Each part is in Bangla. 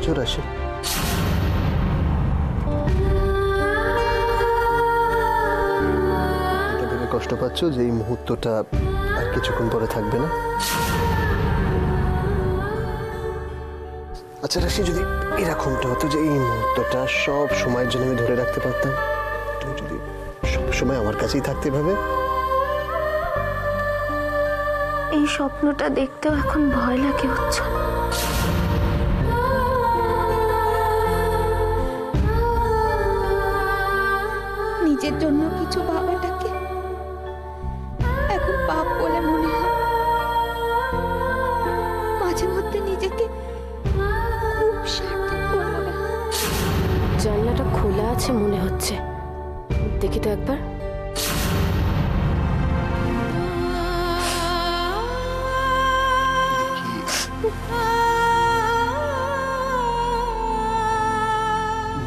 পাচ্ছ রাশি? এটা ভেবে কষ্ট পাচ্ছ যে এই মুহূর্তটা আর কিছুক্ষণ পরে থাকবে না? আচ্ছা রাশি, যদি এরকমটা হতো যে এই মুহূর্তটা সব সময়ের জন্য আমি ধরে রাখতে পারতাম, তুমি যদি সব সময় আমার কাছেই থাকতে ভাবে। এই স্বপ্নটা দেখতেও এখন ভয় লাগে উজ্জ্বল। নিজের জন্য কিছু ভাবাটাকে এখন পাপ বলে মনে হয়। মাঝে মধ্যে নিজেকে খুব স্বার্থপর মনে হয়। জানলাটা খোলা আছে মনে হচ্ছে, দেখি তো একবার।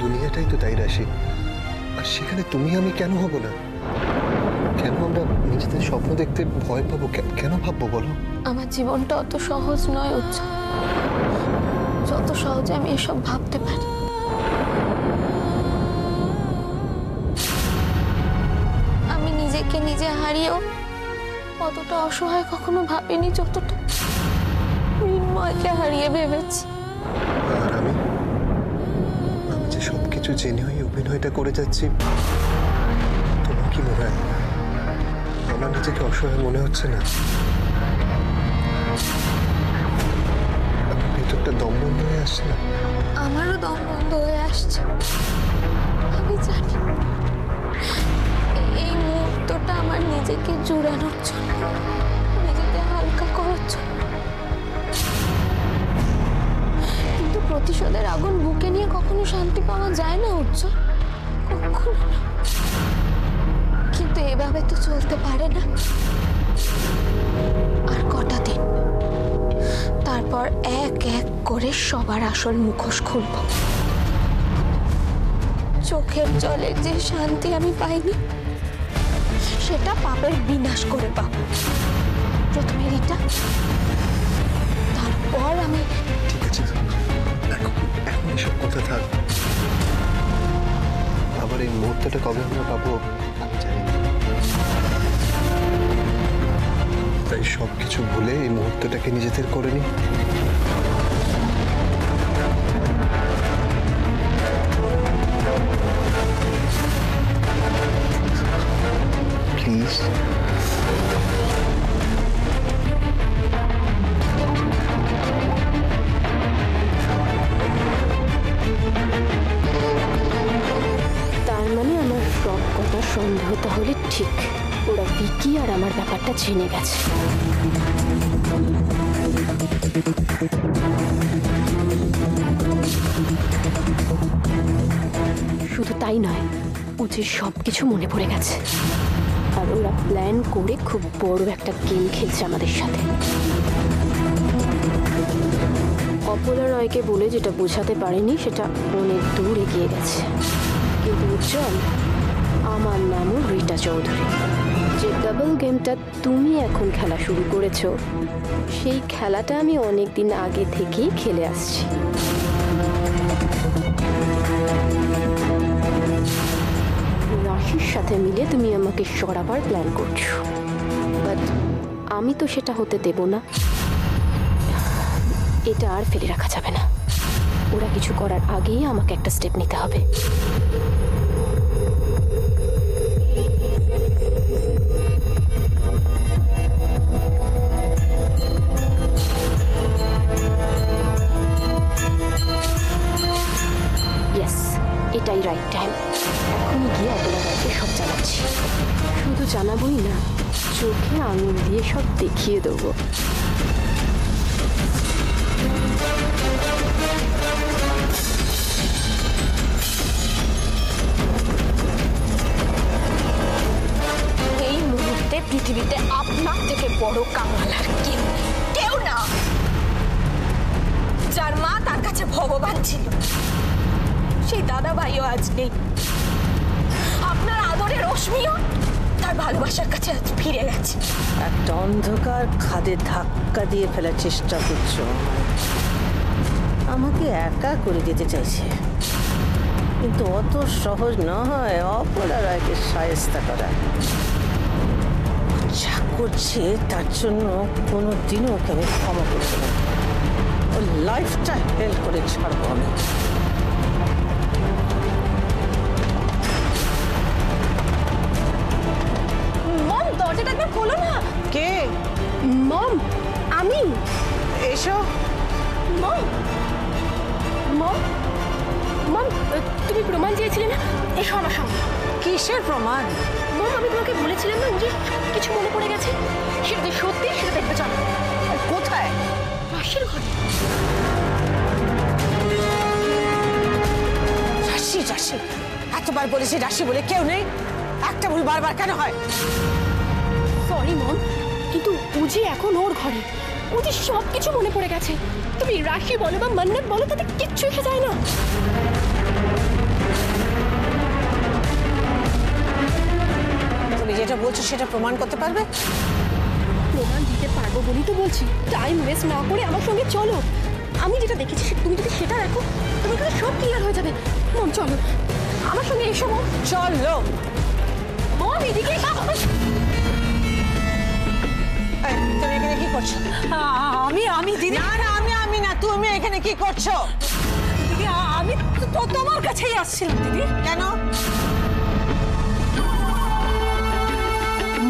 দুনিয়াটাই তো তাই রাশি, আর সেখানে তুমি আমি কেন হব না? কেন আমরা নিজেদের স্বপ্ন দেখতে ভয় পাবো? কেন ভাববো বলো? আমার জীবনটা অত সহজ নয় উজ্জ্বল, যত সহজে আমি এসব ভাবতে পারি। আমি নিজেকে নিজে হারিয়েও অতটা অসহায় কখনো ভাবিনি যতটা মৃন্ময়কে হারিয়ে ভেবেছি। আর আমি যে সবকিছু জেনে ওই অভিনয়টা করে যাচ্ছি, তোমার কি মনে হয় আমার নিজেকে অসহায় মনে হচ্ছে না? আমার ভেতরটা দম বন্ধ হয়ে আসছে না? আমারও দম বন্ধ হয়ে আসছে। আমি জানি এই মুহূর্তটা আমার নিজেকে জুড়ানোর জন্য, নিজেকে হালকা করার জন্য। কিন্তু প্রতিশোধের আগুন বুকে নিয়ে কখনো শান্তি পাওয়া যায় না উজ্জ্বল, কখনো না। কিন্তু এভাবে তো চলতে পারে না। আর কটা দিন, তারপর এক এক করে সবার আসল মুখোশ খুলব। চোখের জলের যে শান্তি আমি পাইনি, সেটা পাপের বিনাশ করে পাবো। প্রথমে রিটা, তারপর আমি। ঠিক আছে, এখন এসব কথা থাক। আবার এই মুহূর্তটা কবে আমরা পাবো আমি জানি না, তাই সবকিছু ভুলে এই মুহূর্তটাকে নিজেদের করে নি। প্লিজ। তার মানে আমার সব কথা সন্দেহ তাহলে ঠিক। ওরা ভিকি আর আমার ব্যাপারটা জেনে গেছে। শুধু তাই নয়, ওদের সবকিছু মনে পড়ে গেছে। আর ওরা প্ল্যান করে খুব বড় একটা গেম খেলছে আমাদের সাথে। অপলা রয়কে বলে যেটা বোঝাতে পারেনি সেটা অনেক দূর এগিয়ে গেছে। কিন্তু উজ্জ্বল, আমার নামও রিটা চৌধুরী। যে ডাবল গেমটা তুমি এখন খেলা শুরু করেছো, সেই খেলাটা আমি অনেকদিন আগে থেকেই খেলে আসছি। রাশির সাথে মিলে তুমি আমাকে সরাবার প্ল্যান করছো, বাট আমি তো সেটা হতে দেব না। এটা আর ফেলে রাখা যাবে না। ওরা কিছু করার আগেই আমাকে একটা স্টেপ নিতে হবে। এটাই রাইট টাইম। এখনই গিয়ে অপলা রায়কে সব জানাচ্ছি। শুধু জানাবোই না, চোখে আঙুল দিয়ে সব দেখিয়ে দেবো। এই মুহূর্তে পৃথিবীতে আপনার থেকে বড় কাঙাল আর কেউ না। যার মা তার কাছে ভগবান ছিল, সেই দাদা ভাইও আজ নেই। আপনার আদরের রশ্মিও তার ভালোবাসার কাছে আজ ফিরে গেছে। একটা অন্ধকার খাদে ধাক্কা দিয়ে ফেলার চেষ্টা করছো। আমাকে একা করে যেতে চাইছে, কিন্তু অত সহজ নয় অপরা রায়কে শায়েস্তা করা। যা করছে তার জন্য কোনোদিনও ওকে আমি ক্ষমা করব না। ওর লাইফটা হেল্প করে ছাড়বো আমি। মম, দরজাটা একবার খোলো না। কে? মম, আমি। এসো। মম, মম, মম, তুমি প্রমাণ চেয়েছিলে না? এসো আমার সঙ্গে। কিসের প্রমাণ? মম, আমি তোমাকে বলেছিলাম না যে কিছু মনে পড়ে গেছে, সেটা যে সত্যি সেটা দেখবে। চলো। কোথায়? পাশের ঘরে। রাশি রাশি, এতবার বলেছি রাশি বলে কেউ নেই, একটা ভুল বারবার কেন হয়? সরি মম, কিন্তু ও যে এখন ওর ঘরে, ও যে সব কিছু মনে পড়ে গেছে। তুমি রাশি বলো বা মান্নাত বলো, তাতে কিচ্ছু এসে যায় না। তুমি যেটা বলছো সেটা প্রমাণ করতে পারবে? প্রমাণ দিতে পারবো বলেই তো বলছি। টাইম ওয়েস্ট না করে আমার সঙ্গে চলো। আমি যেটা দেখেছি তুমি যদি সেটা দেখো, তোমার কাছে সব ক্লিয়ার হয়ে যাবে। মম চলো, আমার সঙ্গে এসো। মম চলো। মম, এদিকে এসো। এই, তুমি এখানে কি করছো? আমি দিদি, না না, আমি না, তুমি এখানে কি করছো? দিদি আমি তো তোমার কাছেই আসছিলাম দিদি। কেন?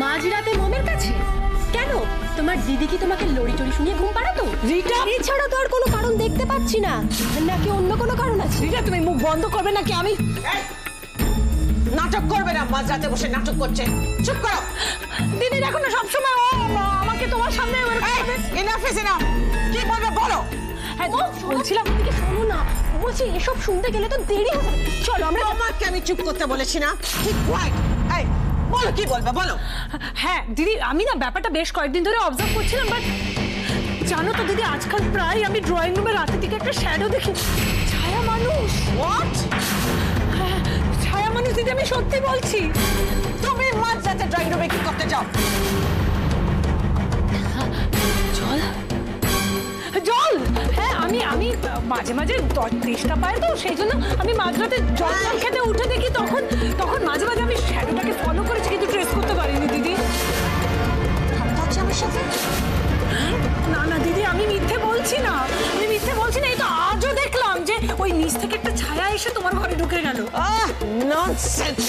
মাঝরাতে মমের কাছে কেন? তোমার দিদি কি তোমাকে লড়ি চড়ি শুনিয়ে ঘুম পাড়াতো? রিটা, এছাড়া তো আর কোনো কারণ দেখতে পাচ্ছি না। নাকি অন্য কোনো কারণ আছে? রিটা তুমি মুখ বন্ধ করবে নাকি? আমি নাটক করবে না, মাঝরাতে বসে নাটক করছে। চুপ করো। দিদি দেখো না, সবসময় ও আমাকে তোমার সামনে এনাফ ইজ এনাফ। কি বলবে বলো। হ্যাঁ বলছিলাম, দিকে শোনো না, বলছি এসব শুনতে গেলে তো দেরি হবে। চলো আমরা। তোমাকে আমি চুপ করতে বলেছি না? ঠিক কোয়াইট। এই বলো, কি বলবে বলো। হ্যাঁ দিদি, আমি না ব্যাপারটা বেশ কয়েকদিন ধরে অবজার্ভ করছিলাম, বাট জানো তো দিদি, আজকাল প্রায় আমি ড্রয়িং রুমে রাতের দিকে একটা শ্যাডো দেখি। ছায়া মানুষ। হোয়াট? হ্যাঁ, ছায়া মানুষ দিদি, আমি সত্যি বলছি। তুমি মাঝরাতে ড্রয়িং রুমে কি করতে যাও? জল জল, হ্যাঁ আমি মাঝে মাঝে তেষ্টা পাই, তো সেই জন্য আমি মাঝরাতে জল খেতে উঠে দেখি, তখন তখন মাঝে মাঝে আমি শ্যাডোটাকে ফলো করেছি, কিন্তু ট্রেস করতে পারিনি দিদি। হচ্ছে আমার সাথে? না না দিদি, আমি মিথ্যে বলছি না, আমি মিথ্যে বলছি না। এই তো আজও দেখলাম যে ওই নিচ থেকে একটা ছায়া এসে তোমার ঘরে ঢুকে গেল। ননসেন্স।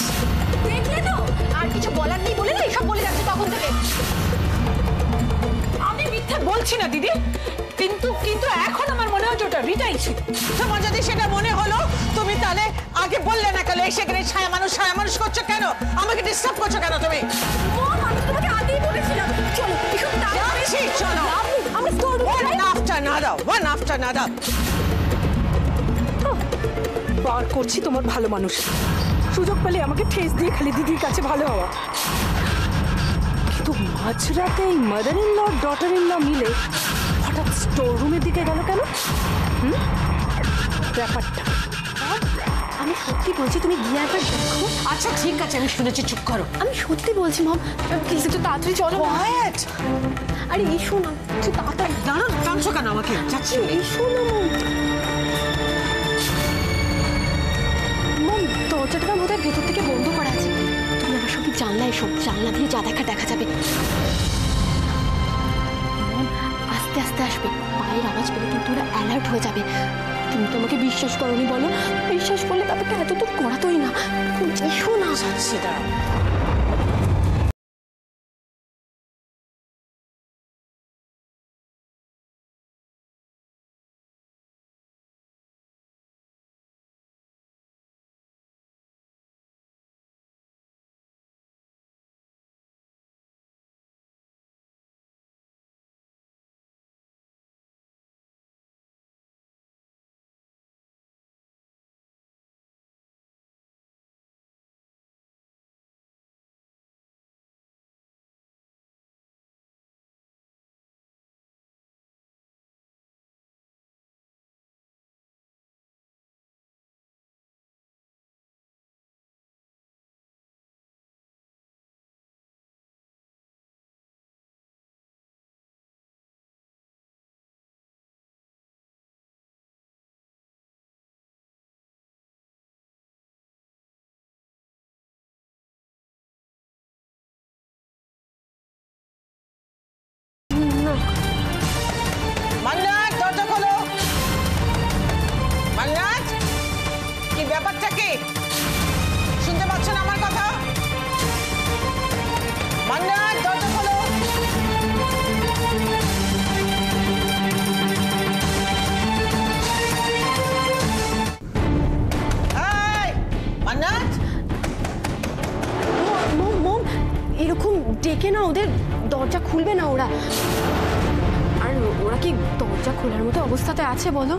দেখলে তো, আর কিছু বলার নেই বলে না এসব বলে যাচ্ছে তখন থেকে। আমি মিথ্যে বলছি না দিদি, কিন্তু কিন্তু এখন আমার মনে হচ্ছে ওটা রিটাই ছিল। তোমার যদি সেটা মনে হলো, তুমি তাহলে আগে বললে না কেন? এসে এখানে ছায়া মানুষ করছো কেন? আমাকে ডিস্টার্ব করছো কেন তুমি? মম, আমি তোমাকে আগেই বলেছিলাম। চলো এসব যাচ্ছি, চলো। আমরা store One after another, one after another. বার করছি তোমার ভালো মানুষ, সুযোগ পেলে আমাকে ঠেস দিয়ে খালি দিদির কাছে ভালো হওয়া। কিন্তু মাঝরাতে এই mother in law daughter in law মিলে হঠাৎ স্টোর রুমের দিকে গেল কেন? ব্যাপারটা আমি সত্যি বলছি, তুমি গিয়ে একবার দেখো। আচ্ছা ঠিক আছে, আমি শুনেছি, চুপ করো। আমি সত্যি বলছি মম, প্লিজ একটু তাড়াতাড়ি চলো। Quiet. আরে এসো না, একটু তাড়াতাড়ি। দাঁড়ান, টানছো কেন আমাকে? যাচ্ছি। এসো না মম। মম, দরজাটা বোধহয় ভেতর থেকে বন্ধ করা আছে। তুমি আমার সঙ্গে জানলা এসো, জানলা দিয়ে যা দেখা যাবে। মম, আস্তে আস্তে আসবে, পায়ের আওয়াজ পেলে কিন্তু ওরা অ্যালার্ট হয়ে যাবে। তুমি তো আমাকে বিশ্বাস করোনি বলো, বিশ্বাস করলে তাদেরকে এত দূর করাতোই না। এসো না। যাচ্ছি, দাঁড়াও। ডেকে না ওদের, দরজা খুলবে না ওরা। আর ওরা কি দরজা খোলার মতো অবস্থাতে আছে বলো?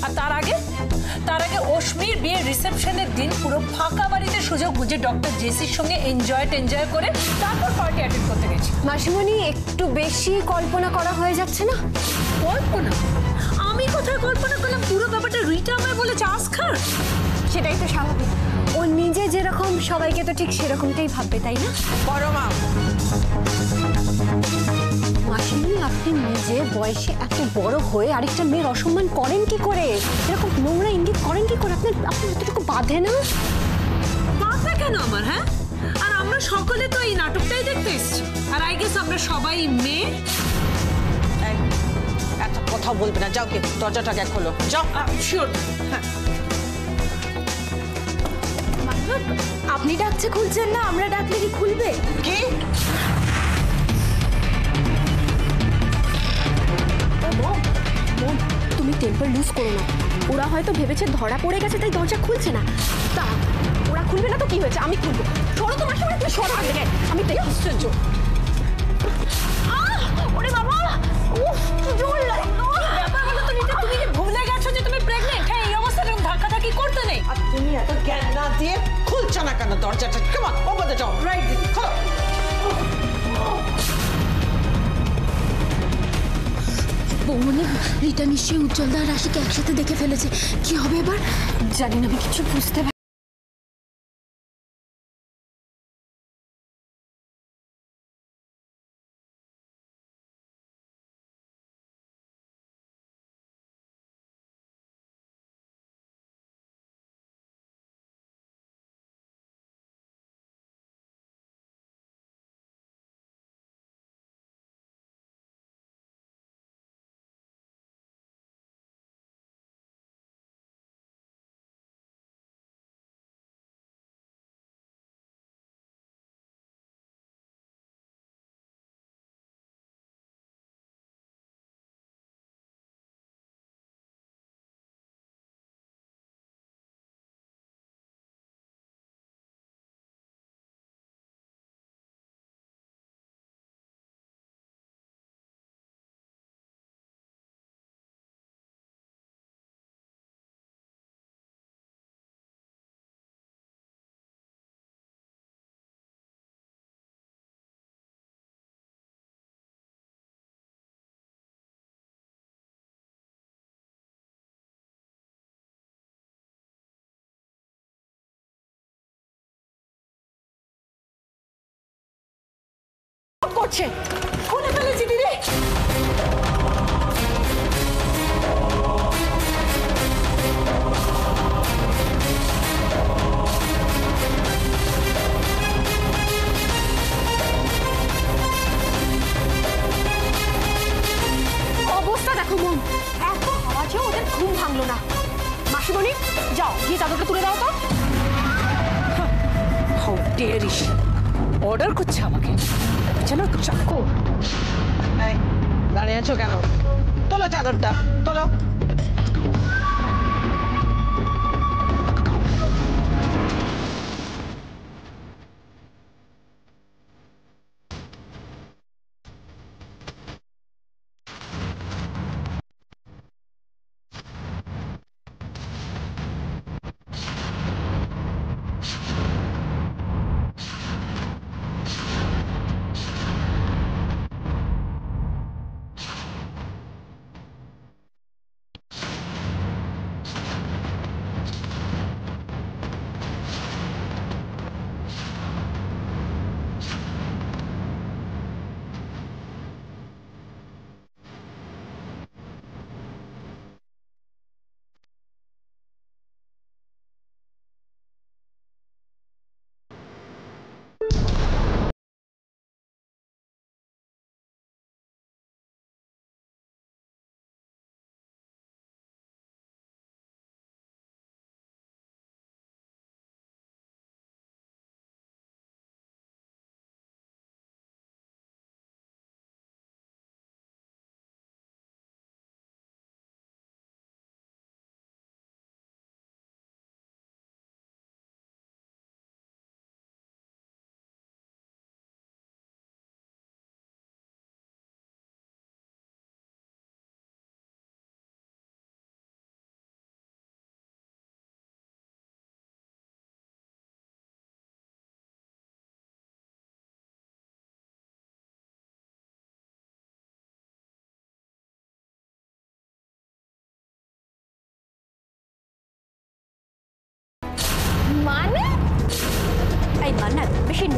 আর তার আগে অশ্মির বিয়ের রিসেপশনের দিন পুরো ফাঁকা বাড়িতে সুযোগ বুঝে ডক্টর জেসির সঙ্গে এনজয় করে তারপর পার্টি অ্যাটেন্ড করতে গেছি। মাসিমণি, একটু বেশি কল্পনা করা হয়ে যাচ্ছে না? কল্পনা? আমি কোথায় কল্পনা করলাম? পুরো ব্যাপারটা রিটা আমায় বলেছে আসখার। সেটাই তো স্বাভাবিক, ও নিজে যেরকম সবাইকে তো ঠিক সেরকমটাই ভাববে, তাই না? বড় মা, মাসিমণি, আপনি নিজে বয়সে এত বড় হয়ে আরেকটা মেয়ের অসম্মান করেন কি করে? এরকম নোংরা ইঙ্গিত করেন কি করে? আপনার এতটুকু বাধে না? মাথা কেন আমার? হ্যাঁ, আর আমরা সকলে তো এই নাটকটাই দেখতে এসেছি। আর আই গেস আমরা সবাই মেয়ে। এত কথা বলবে না, যাও কি দরজাটাকে খোলো, যাও। শিওর। হ্যাঁ, আপনি ডাকছে খুলছেন না, আমরা ডাকলে কি খুলবে? কি? তুমি টেম্পার লুজ করো না। ওরা হয়তো ভেবেছে ধরা পড়ে গেছে তাই দরজা খুলছে না। তা ওরা খুলবে না তো কি হয়েছে, আমি খুলবো। সরো তোমার সঙ্গে, তুমি সরো আগে। আমি তাই আশ্চর্য। ওরে বাবা, উফ কি জোর লাগলো। ব্যাপার হলো তো রিটা, তুমি কি ভুলে গেছো যে তুমি প্রেগন্যান্ট? হ্যাঁ, এই অবস্থায় ধাক্কাধাক্কি করতে নেই। আর তুমি এত জ্ঞান না দিয়ে খুলছো না কেন দরজাটা? কেমন ওপর যাও, রাইট খোলো। বৌমনি, রিটা নিশ্চয়ই উজ্জ্বলদা আর রাশিকে একসাথে দেখে ফেলেছে। কি হবে এবার? জানি না, আমি কিছু বুঝতে পারি। করছে খুলে ফেলেছি দিদি। অবস্থা দেখো মন, এত আওয়াজেও ওদের ঘুম ভাঙলো না। মাসিমণি, যাও গিয়ে চাদরটা তুলে দাও তো। হাউ ডেয়ারিশ, অর্ডার করছে আমাকে যেন চাকর। এই দাঁড়িয়ে আছো কেন? তোলো চাদরটা, তোলো।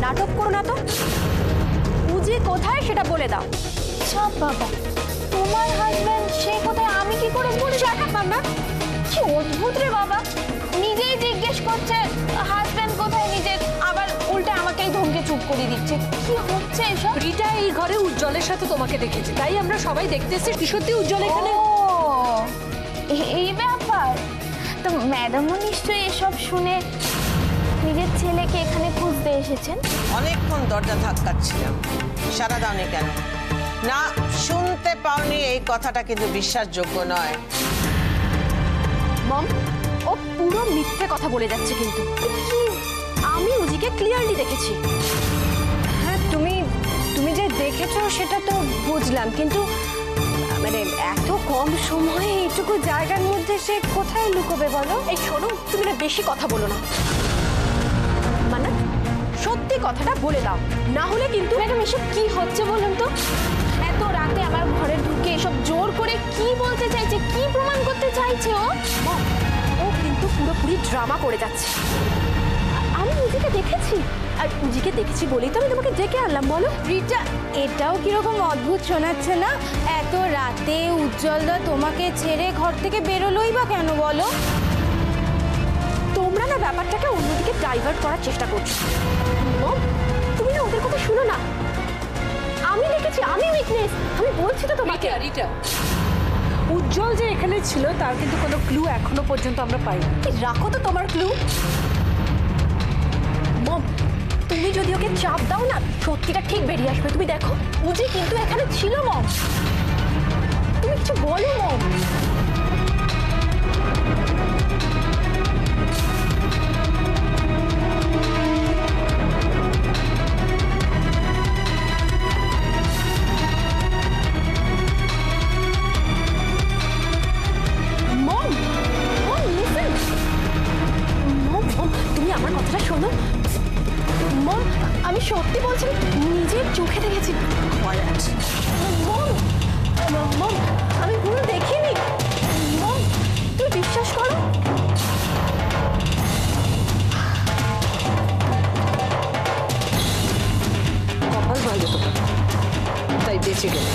নাটক করো না তো। উজি কোথায় সেটা বলে দাও। সব বাবা, তোমার হাজবেন্ড সে কোথায় আমি কি করে বলি? বাবা কি অদ্ভুত রে বাবা, নিজেই জিজ্ঞেস করছে হাজবেন্ড কোথায় নিজের, আবার উল্টে আমাকেই ধমকে চুপ করে দিচ্ছে। কি হচ্ছে এসব? রিটা এই ঘরে উজ্জ্বলের সাথে তোমাকে দেখেছে, তাই আমরা সবাই দেখতে এসেছি। সত্যি উজ্জ্বল এখানে? ও এই ব্যাপার। তো ম্যাডামও নিশ্চয়ই এসব শুনে নিজের ছেলেকে এখানে খুঁজতে এসেছেন। অনেকক্ষণ দরজা ধাক্কাচ্ছিলাম, সারা দাওনি কেন? না, শুনতে পাওনি এই কথাটা কিন্তু বিশ্বাসযোগ্য নয়। মম, ও পুরো মিথ্যে কথা বলে যাচ্ছে কিন্তু। আমি উজিকে ক্লিয়ারলি দেখেছি। হ্যাঁ, তুমি যে দেখেছো সেটা তো বুঝলাম, কিন্তু মানে এত কম সময়ে এইটুকু জায়গার মধ্যে সে কোথায় লুকোবে বলো? এই শোনো, তুমি না বেশি কথা বলো না। মানে সত্যি কথাটা বলে দাও, না হলে কিন্তু। ম্যাডাম এসব কি হচ্ছে বলুন তো? এত রাতে আমার ঘরে ঢুকে এসব জোর করে কি বলতে চাইছে, কি প্রমাণ করতে চাইছে ও? মম, ও কিন্তু পুরোপুরি ড্রামা করে যাচ্ছে। আমি উজিকে দেখেছি, আর উজিকে দেখেছি বলেই তো আমি তোমাকে ডেকে আনলাম। বলো রিটা, এটাও কিরকম অদ্ভুত শোনাচ্ছে না? এত রাতে উজ্জ্বলদা তোমাকে ছেড়ে ঘর থেকে বেরোলোই বা কেন বলো? তোমরা না ব্যাপারটাকে অন্যদিকে ডাইভার্ট করার চেষ্টা করছো। মম, তুমি না ওদের কথা শুনো না। আমি দেখেছি, আমি উইটনেস, আমি বলছি তো তোমাকে। রিটা, উজ্জ্বল যে এখানে ছিল তার কিন্তু কোনো ক্লু এখনো পর্যন্ত আমরা পাইনি। কি রাখো তো তোমার ক্লু। মম, তুমি যদি ওকে চাপ দাও না, সত্যিটা ঠিক বেরিয়ে আসবে। তুমি দেখো, উজি কিন্তু এখানে ছিল। মম, তুমি কিছু বলো। মম, মম, মম, লিসেন। মম, মম, তুমি আমার কথাটা শোনো। মম, আমি সত্যি বলছি, নিজের চোখে দেখেছি। মম, মম, আমি ভুল দেখিনি। মম, তুমি বিশ্বাস করো। কপাল ভালো তোমার, তাই বেঁচে গেল।